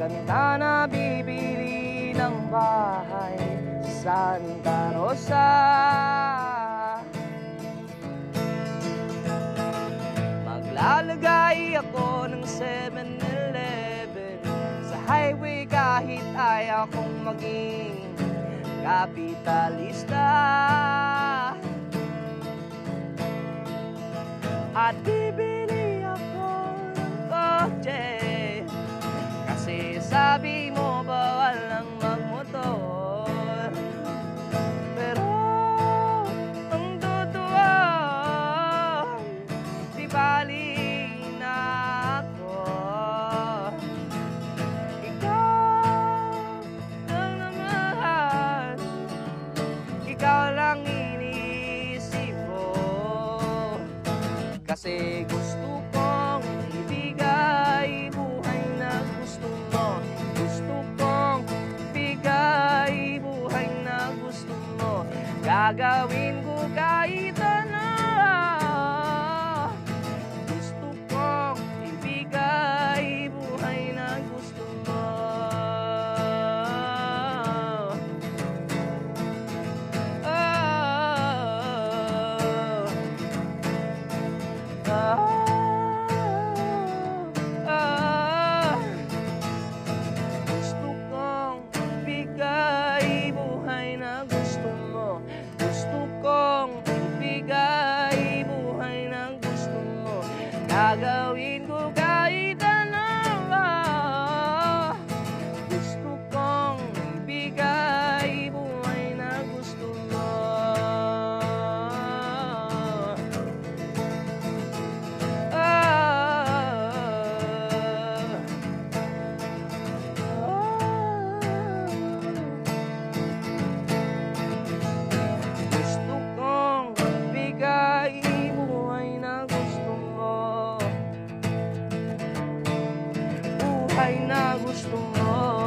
ganda na bibili ng bahay sa Santa Rosa. Maglalagay ako ng 7-Eleven sa highway kahit ayaw kong maging kapitalista. At bibili ako ng kotse kasi sabi mo bawal lang magmotor. Pero ang totoo, di bali na ako. Ikaw lang naman, ikaw lang iniisip ko. Kasi gusto kong ibigay buhay na gusto mo. Gusto kong ibigay buhay na gusto mo. Gagawin ko kahit ano. Gusto kong ibigay buhay na gusto mo. Gusto kong ibigay buhay na gusto mo. Gusto kong ibigay buhay na gusto mo. Gagawin ko kahit ano. Gusto kong ibigay buhay na gusto mo. Gusto kong ibigay buhay na gusto mo. Buhay na gusto mo.